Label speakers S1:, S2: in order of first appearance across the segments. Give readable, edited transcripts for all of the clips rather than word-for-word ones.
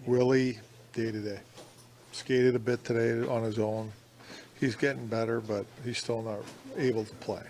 S1: Willie, day to day. Skated a bit today on his own. He's getting better, but he's still not able to play.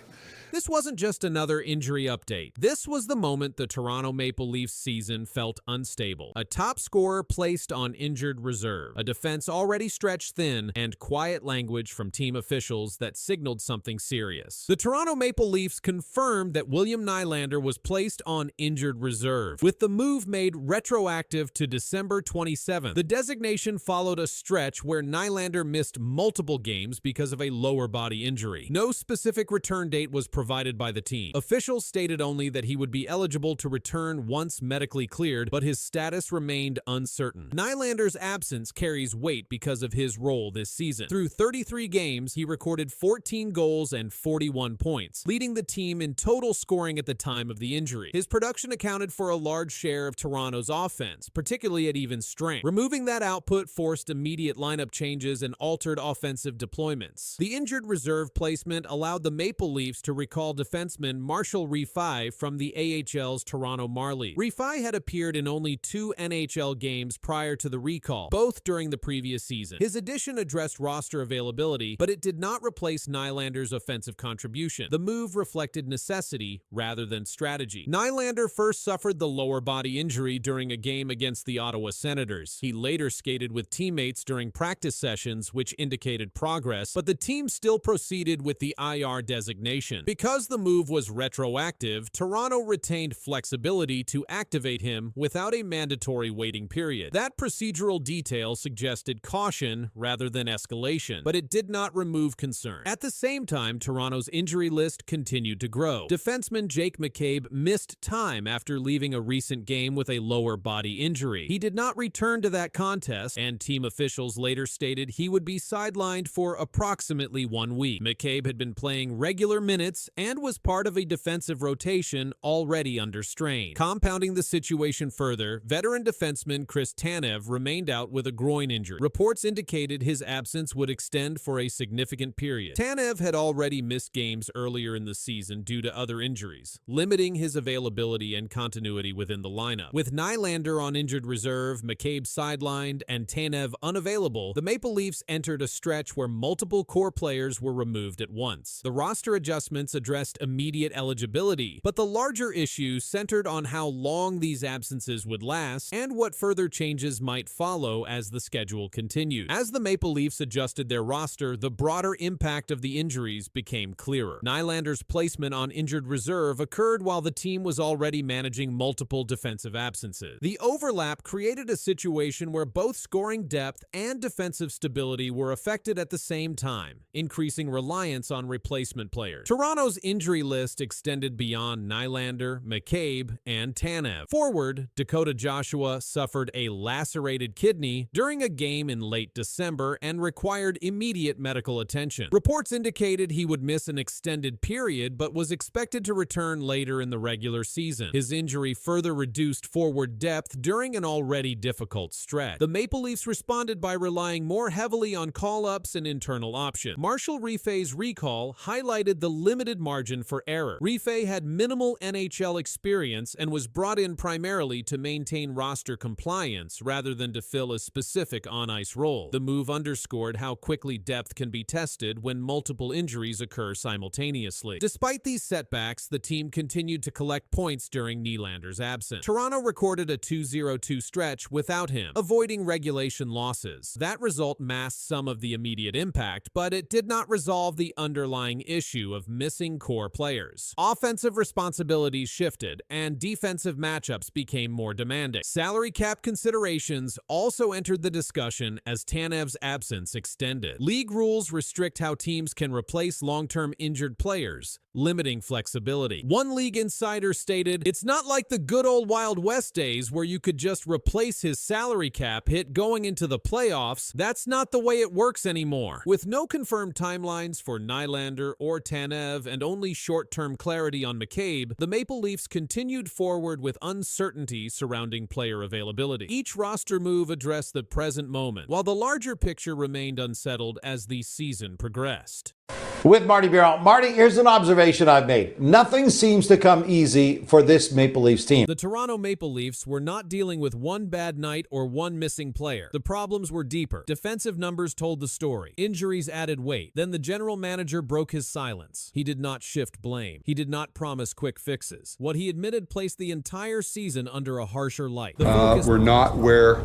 S2: This wasn't just another injury update. This was the moment the Toronto Maple Leafs season felt unstable. A top scorer placed on injured reserve, a defense already stretched thin, and quiet language from team officials that signaled something serious. The Toronto Maple Leafs confirmed that William Nylander was placed on injured reserve, with the move made retroactive to December 27th. The designation followed a stretch where Nylander missed multiple games because of a lower body injury. No specific return date was provided by the team. Officials stated only that he would be eligible to return once medically cleared, but his status remained uncertain. Nylander's absence carries weight because of his role this season. Through 33 games, he recorded 14 goals and 41 points, leading the team in total scoring at the time of the injury. His production accounted for a large share of Toronto's offense, particularly at even strength. Removing that output forced immediate lineup changes and altered offensive deployments. The injured reserve placement allowed the Maple Leafs to recall defenseman Marshall Reifai from the AHL's Toronto Marlies. Reifai had appeared in only 2 NHL games prior to the recall, both during the previous season. His addition addressed roster availability, but it did not replace Nylander's offensive contribution. The move reflected necessity rather than strategy. Nylander first suffered the lower body injury during a game against the Ottawa Senators. He later skated with teammates during practice sessions, which indicated progress, but the team still proceeded with the IR designation. Because the move was retroactive, Toronto retained flexibility to activate him without a mandatory waiting period. That procedural detail suggested caution rather than escalation, but it did not remove concern. At the same time, Toronto's injury list continued to grow. Defenseman Jake McCabe missed time after leaving a recent game with a lower body injury. He did not return to that contest, and team officials later stated he would be sidelined for approximately 1 week. McCabe had been playing regular minutes and was part of a defensive rotation already under strain. Compounding the situation further, veteran defenseman Chris Tanev remained out with a groin injury. Reports indicated his absence would extend for a significant period. Tanev had already missed games earlier in the season due to other injuries, limiting his availability and continuity within the lineup. With Nylander on injured reserve, McCabe sidelined, and Tanev unavailable, the Maple Leafs entered a stretch where multiple core players were removed at once. The roster adjustments addressed immediate eligibility, but the larger issue centered on how long these absences would last and what further changes might follow as the schedule continued. As the Maple Leafs adjusted their roster, the broader impact of the injuries became clearer. Nylander's placement on injured reserve occurred while the team was already managing multiple defensive absences. The overlap created a situation where both scoring depth and defensive stability were affected at the same time, increasing reliance on replacement players. Toronto's injury list extended beyond Nylander, McCabe, and Tanev. Forward, Dakota Joshua suffered a lacerated kidney during a game in late December and required immediate medical attention. Reports indicated he would miss an extended period but was expected to return later in the regular season. His injury further reduced forward depth during an already difficult stretch. The Maple Leafs responded by relying more heavily on call-ups and internal options. Marshall Reifai's recall highlighted the limited margin for error. Reifai had minimal NHL experience and was brought in primarily to maintain roster compliance rather than to fill a specific on-ice role. The move underscored how quickly depth can be tested when multiple injuries occur simultaneously. Despite these setbacks, the team continued to collect points during Nylander's absence. Toronto recorded a 2-0-2 stretch without him, avoiding regulation losses. That result masked some of the immediate impact, but it did not resolve the underlying issue of missing core players. Offensive responsibilities shifted, and defensive matchups became more demanding. Salary cap considerations also entered the discussion as Tanev's absence extended. League rules restrict how teams can replace long-term injured players, limiting flexibility. One league insider stated, "It's not like the good old Wild West days where you could just replace his salary cap hit going into the playoffs. That's not the way it works anymore." With no confirmed timelines for Nylander or Tanev and only short-term clarity on McCabe, the Maple Leafs continued forward with uncertainty surrounding player availability. Each roster move addressed the present moment, while the larger picture remained unsettled as the season progressed.
S3: With Marty Bureau. Marty, here's an observation I've made. Nothing seems to come easy for this Maple Leafs team.
S2: The Toronto Maple Leafs were not dealing with one bad night or one missing player. The problems were deeper. Defensive numbers told the story. Injuries added weight. Then the general manager broke his silence. He did not shift blame. He did not promise quick fixes. What he admitted placed the entire season under a harsher light.
S4: We're not where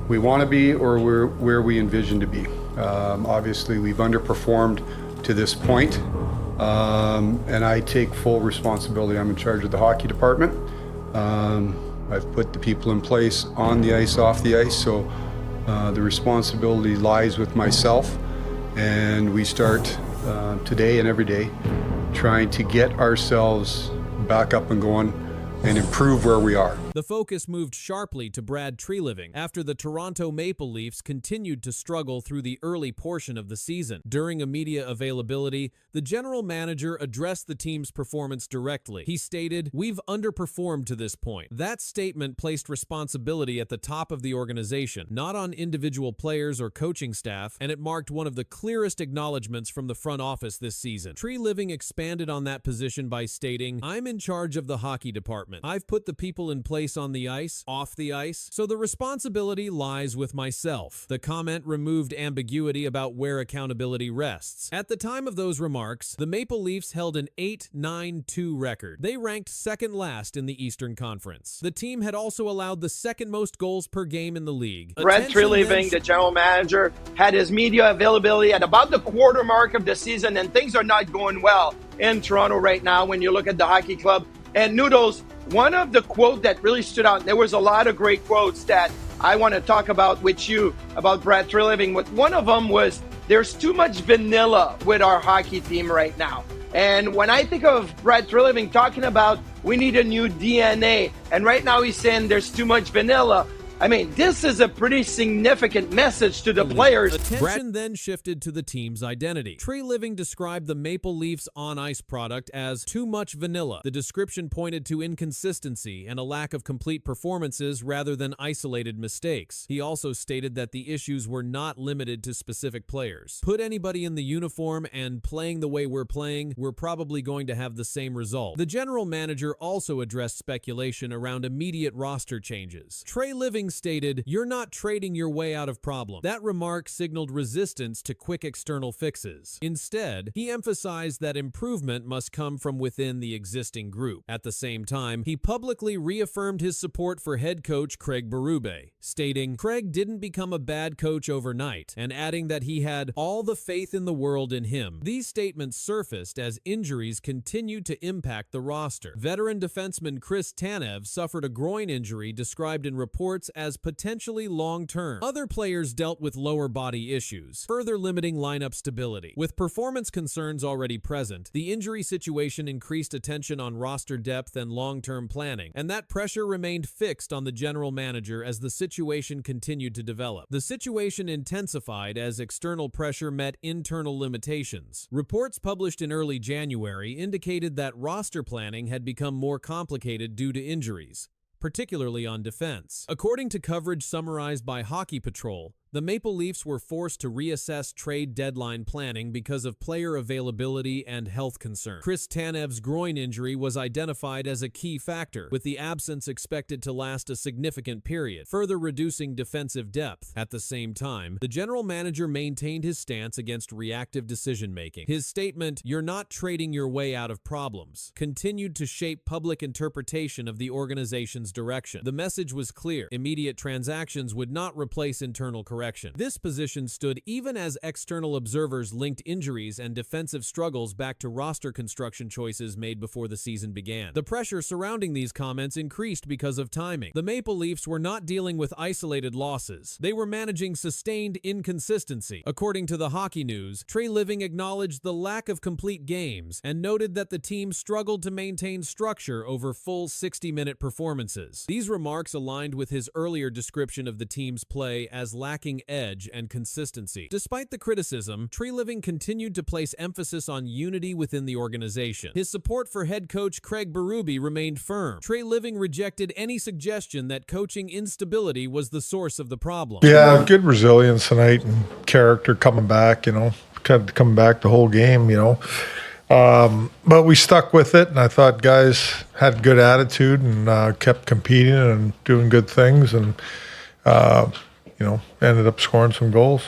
S4: we want to be or where we envision to be. Obviously, we've underperformed to this point, and I take full responsibility. I'm in charge of the hockey department. I've put the people in place on the ice, off the ice, so the responsibility lies with myself, and we start today and every day trying to get ourselves back up and going and improve where we are.
S2: The focus moved sharply to Brad Treliving after the Toronto Maple Leafs continued to struggle through the early portion of the season. During a media availability, the general manager addressed the team's performance directly. He stated, "We've underperformed to this point." That statement placed responsibility at the top of the organization, not on individual players or coaching staff, and it marked one of the clearest acknowledgments from the front office this season. Treliving expanded on that position by stating, "I'm in charge of the hockey department. I've put the people in place on the ice, off the ice, so the responsibility lies with myself." The comment removed ambiguity about where accountability rests. At the time of those remarks, the Maple Leafs held an 8-9-2 record. They ranked second last in the Eastern Conference. The team had also allowed the second most goals per game in the league.
S5: Brett Treliving, the general manager, had his media availability at about the quarter mark of the season, and things are not going well in Toronto right now when you look at the hockey club. And Noodles, one of the quotes that really stood out, there was a lot of great quotes that I want to talk about with you about Brad Treliving. One of them was, "There's too much vanilla with our hockey team right now." And when I think of Brad Treliving talking about we need a new DNA, and right now he's saying there's too much vanilla, I mean, this is a pretty significant message to the players.
S2: Attention then shifted to the team's identity. Treliving described the Maple Leafs on-ice product as too much vanilla. The description pointed to inconsistency and a lack of complete performances rather than isolated mistakes. He also stated that the issues were not limited to specific players. Put anybody in the uniform and playing the way we're playing, we're probably going to have the same result. The general manager also addressed speculation around immediate roster changes. Treliving stated, "You're not trading your way out of problems." That remark signaled resistance to quick external fixes. Instead, he emphasized that improvement must come from within the existing group. At the same time, he publicly reaffirmed his support for head coach Craig Berube, stating, "Craig didn't become a bad coach overnight," and adding that he had all the faith in the world in him. These statements surfaced as injuries continued to impact the roster. Veteran defenseman Chris Tanev suffered a groin injury described in reports as potentially long-term. Other players dealt with lower body issues, further limiting lineup stability. With performance concerns already present, the injury situation increased attention on roster depth and long-term planning, and that pressure remained fixed on the general manager as the situation continued to develop. The situation intensified as external pressure met internal limitations. Reports published in early January indicated that roster planning had become more complicated due to injuries, particularly on defense. According to coverage summarized by Hockey Patrol, the Maple Leafs were forced to reassess trade deadline planning because of player availability and health concerns. Chris Tanev's groin injury was identified as a key factor, with the absence expected to last a significant period, further reducing defensive depth. At the same time, the general manager maintained his stance against reactive decision-making. His statement, "You're not trading your way out of problems," continued to shape public interpretation of the organization's direction. The message was clear: immediate transactions would not replace internal corrections. This position stood even as external observers linked injuries and defensive struggles back to roster construction choices made before the season began. The pressure surrounding these comments increased because of timing. The Maple Leafs were not dealing with isolated losses. They were managing sustained inconsistency. According to the Hockey News, Treliving acknowledged the lack of complete games and noted that the team struggled to maintain structure over full 60-minute performances. These remarks aligned with his earlier description of the team's play as lacking edge and consistency. Despite the criticism, Treliving continued to place emphasis on unity within the organization. His support for head coach Craig Berube remained firm. Treliving rejected any suggestion that coaching instability was the source of the problem.
S1: Yeah, good resilience tonight and character coming back, kept coming back the whole game, you know. But we stuck with it, and I thought guys had good attitude and kept competing and doing good things, and you know, ended up scoring some goals,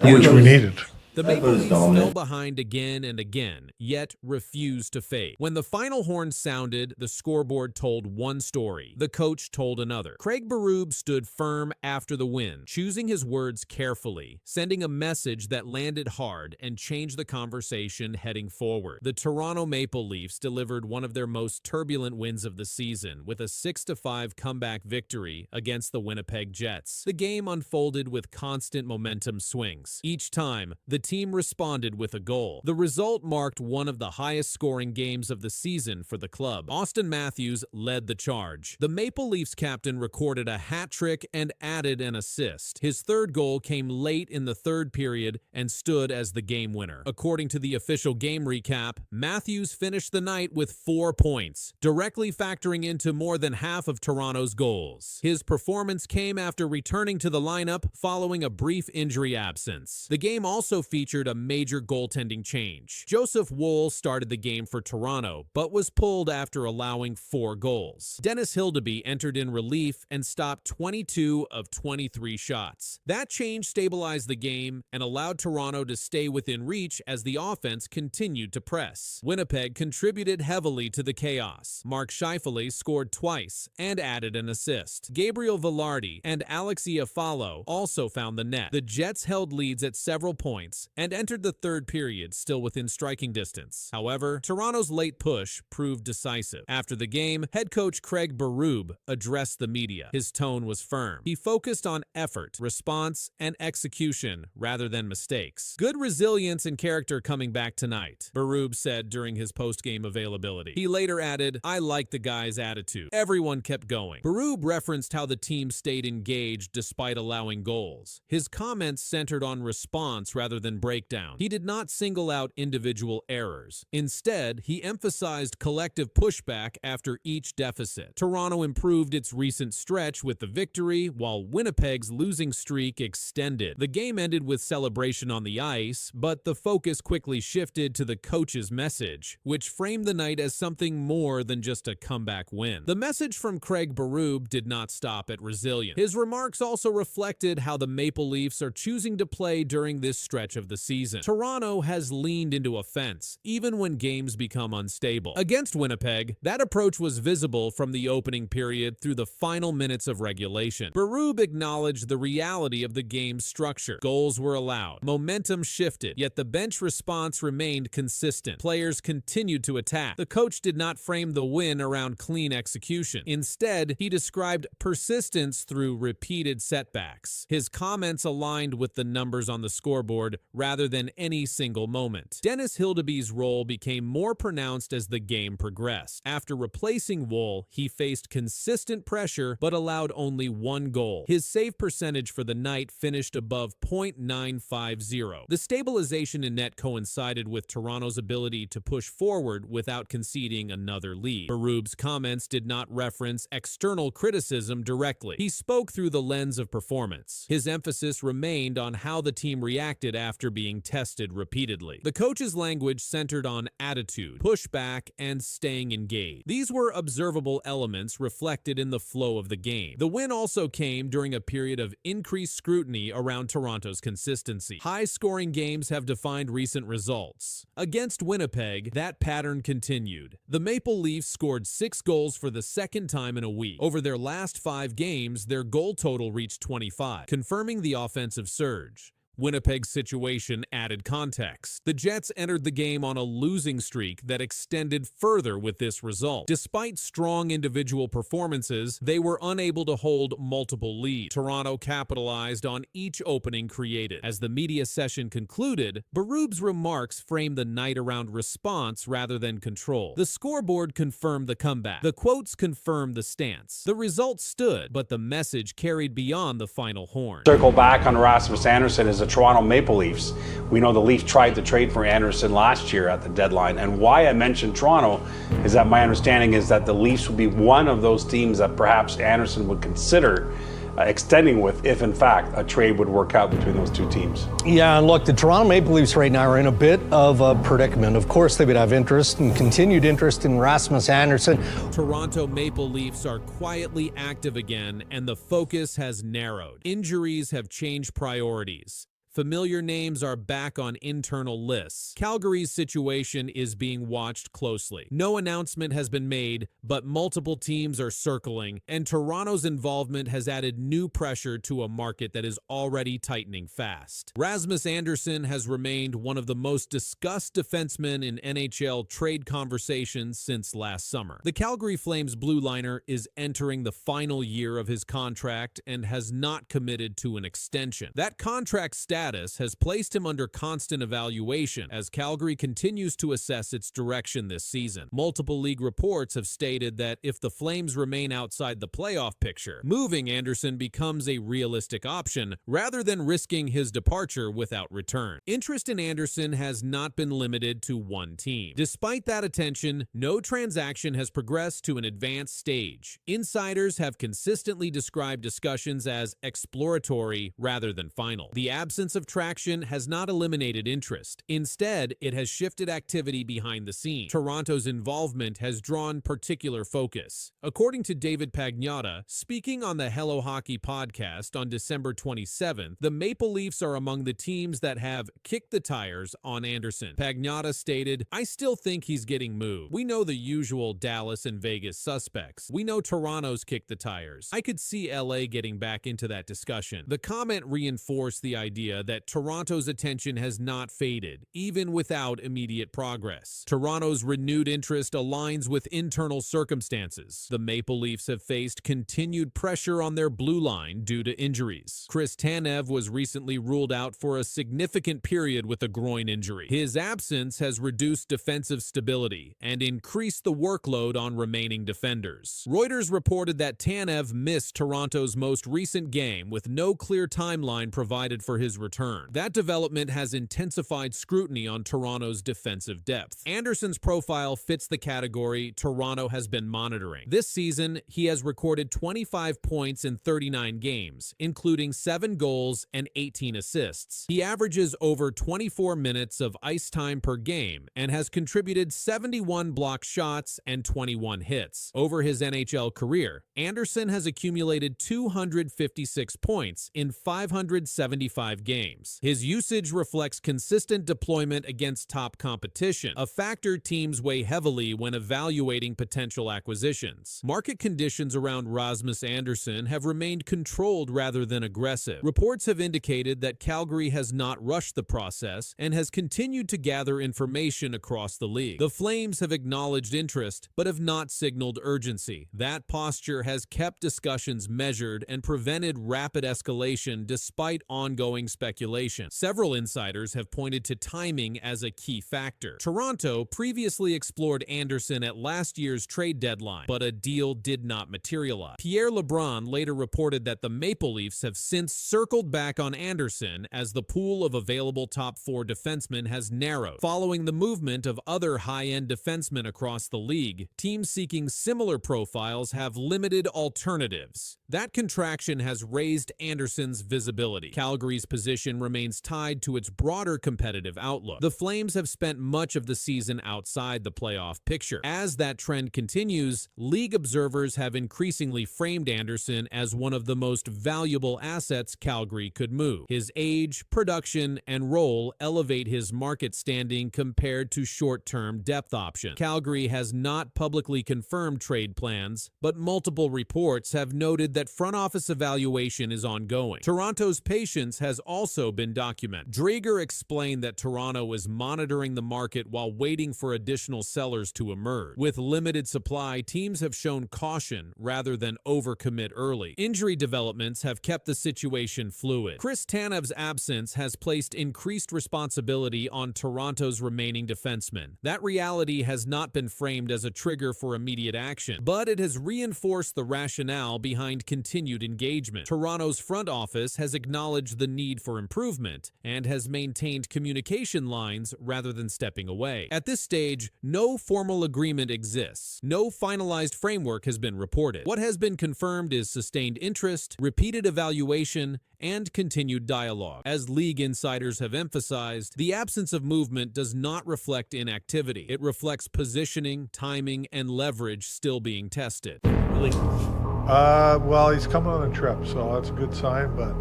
S1: which we needed.
S2: The Maple Leafs fell behind again and again, yet refused to fade. When the final horn sounded, the scoreboard told one story. The coach told another. Craig Berube stood firm after the win, choosing his words carefully, sending a message that landed hard and changed the conversation heading forward. The Toronto Maple Leafs delivered one of their most turbulent wins of the season with a 6-5 comeback victory against the Winnipeg Jets. The game unfolded with constant momentum swings. Each time, the team responded with a goal. The result marked one of the highest scoring games of the season for the club. Auston Matthews led the charge. The Maple Leafs captain recorded a hat trick and added an assist. His third goal came late in the third period and stood as the game winner. According to the official game recap, Matthews finished the night with 4 points, directly factoring into more than half of Toronto's goals. His performance came after returning to the lineup following a brief injury absence. The game also featured a major goaltending change. Joseph Woll started the game for Toronto, but was pulled after allowing 4 goals. Dennis Hildeby entered in relief and stopped 22 of 23 shots. That change stabilized the game and allowed Toronto to stay within reach as the offense continued to press. Winnipeg contributed heavily to the chaos. Mark Scheifele scored twice and added an assist. Gabriel Velarde and Alexei Afalo also found the net. The Jets held leads at several points and entered the third period still within striking distance. However, Toronto's late push proved decisive. After the game, head coach Craig Berube addressed the media. His tone was firm. He focused on effort, response, and execution rather than mistakes. Good resilience and character coming back tonight, Berube said during his post-game availability. He later added, "I like the guy's attitude. Everyone kept going." Berube referenced how the team stayed engaged despite allowing goals. His comments centered on response rather than breakdown. He did not single out individual errors. Instead, he emphasized collective pushback after each deficit. Toronto improved its recent stretch with the victory, while Winnipeg's losing streak extended. The game ended with celebration on the ice, but the focus quickly shifted to the coach's message, which framed the night as something more than just a comeback win. The message from Craig Berube did not stop at resilience. His remarks also reflected how the Maple Leafs are choosing to play during this stretch of the season. Toronto has leaned into offense, even when games become unstable. Against Winnipeg, that approach was visible from the opening period through the final minutes of regulation. Berube acknowledged the reality of the game's structure. Goals were allowed. Momentum shifted, yet the bench response remained consistent. Players continued to attack. The coach did not frame the win around clean execution. Instead, he described persistence through repeated setbacks. His comments aligned with the numbers on the scoreboard rather than any single moment. Dennis Hildeby's role became more pronounced as the game progressed. After replacing Woll, he faced consistent pressure but allowed only 1 goal. His save percentage for the night finished above .950. The stabilization in net coincided with Toronto's ability to push forward without conceding another lead. Berube's comments did not reference external criticism directly. He spoke through the lens of performance. His emphasis remained on how the team reacted after being tested repeatedly. The coach's language centered on attitude, pushback, and staying engaged. These were observable elements reflected in the flow of the game. The win also came during a period of increased scrutiny around Toronto's consistency. High-scoring games have defined recent results. Against Winnipeg, that pattern continued. The Maple Leafs scored 6 goals for the second time in a week. Over their last 5 games, their goal total reached 25, confirming the offensive surge. Winnipeg's situation added context. The Jets entered the game on a losing streak that extended further with this result. Despite strong individual performances, they were unable to hold multiple leads. Toronto capitalized on each opening created. As the media session concluded, Berube's remarks framed the night around response rather than control. The scoreboard confirmed the comeback. The quotes confirmed the stance. The result stood, but the message carried beyond the final horn.
S6: Circle back on Rasmus Andersson as a Toronto Maple Leafs. We know the Leafs tried to trade for Andersson last year at the deadline, and why I mentioned Toronto is that my understanding is that the Leafs would be one of those teams that perhaps Andersson would consider extending with if, in fact, a trade would work out between those two teams.
S7: Yeah, and look, the Toronto Maple Leafs right now are in a bit of a predicament. Of course, they would have interest and continued interest in Rasmus Andersson.
S2: Toronto Maple Leafs are quietly active again, and the focus has narrowed. Injuries have changed priorities. Familiar names are back on internal lists. Calgary's situation is being watched closely. No announcement has been made, but multiple teams are circling, and Toronto's involvement has added new pressure to a market that is already tightening fast. Rasmus Andersson has remained one of the most discussed defensemen in NHL trade conversations since last summer. The Calgary Flames blue liner is entering the final year of his contract and has not committed to an extension. That contract status has placed him under constant evaluation as Calgary continues to assess its direction this season. Multiple league reports have stated that if the Flames remain outside the playoff picture, moving Andersson becomes a realistic option rather than risking his departure without return. Interest in Andersson has not been limited to one team. Despite that attention, no transaction has progressed to an advanced stage. Insiders have consistently described discussions as exploratory rather than final. The absence of traction has not eliminated interest. Instead, it has shifted activity behind the scenes. Toronto's involvement has drawn particular focus. According to David Pagnotta, speaking on the Hello Hockey podcast on December 27th, the Maple Leafs are among the teams that have kicked the tires on Andersson. Pagnotta stated, "I still think he's getting moved. We know the usual Dallas and Vegas suspects. We know Toronto's kicked the tires. I could see LA getting back into that discussion." The comment reinforced the idea that Toronto's attention has not faded, even without immediate progress. Toronto's renewed interest aligns with internal circumstances. The Maple Leafs have faced continued pressure on their blue line due to injuries. Chris Tanev was recently ruled out for a significant period with a groin injury. His absence has reduced defensive stability and increased the workload on remaining defenders. Reuters reported that Tanev missed Toronto's most recent game with no clear timeline provided for his return. That development has intensified scrutiny on Toronto's defensive depth. Andersson's profile fits the category Toronto has been monitoring. This season, he has recorded 25 points in 39 games, including 7 goals and 18 assists. He averages over 24 minutes of ice time per game and has contributed 71 blocked shots and 21 hits. Over his NHL career, Andersson has accumulated 256 points in 575 games. His usage reflects consistent deployment against top competition, a factor teams weigh heavily when evaluating potential acquisitions. Market conditions around Rasmus Andersson have remained controlled rather than aggressive. Reports have indicated that Calgary has not rushed the process and has continued to gather information across the league. The Flames have acknowledged interest, but have not signaled urgency. That posture has kept discussions measured and prevented rapid escalation despite ongoing speculation. Several insiders have pointed to timing as a key factor. Toronto previously explored Andersson at last year's trade deadline, but a deal did not materialize. Pierre LeBrun later reported that the Maple Leafs have since circled back on Andersson as the pool of available top 4 defensemen has narrowed. Following the movement of other high-end defensemen across the league, teams seeking similar profiles have limited alternatives. That contraction has raised Andersson's visibility. Calgary's position remains tied to its broader competitive outlook. The Flames have spent much of the season outside the playoff picture. As that trend continues, league observers have increasingly framed Andersson as one of the most valuable assets Calgary could move. His age, production, and role elevate his market standing compared to short-term depth options. Calgary has not publicly confirmed trade plans, but multiple reports have noted that front office evaluation is ongoing. Toronto's patience has also been documented. Draeger explained that Toronto is monitoring the market while waiting for additional sellers to emerge. With limited supply, teams have shown caution rather than overcommit early. Injury developments have kept the situation fluid. Chris Tanev's absence has placed increased responsibility on Toronto's remaining defensemen. That reality has not been framed as a trigger for immediate action, but it has reinforced the rationale behind continued engagement. Toronto's front office has acknowledged the need for for improvement and has maintained communication lines rather than stepping away. At this stage, no formal agreement exists. No finalized framework has been reported. What has been confirmed is sustained interest, repeated evaluation, and continued dialogue. As league insiders have emphasized, the absence of movement does not reflect inactivity. It reflects positioning, timing, and leverage still being tested.
S1: Well, he's coming on a trip, so that's a good sign, but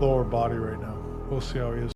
S1: lower body right now. We'll see how he is.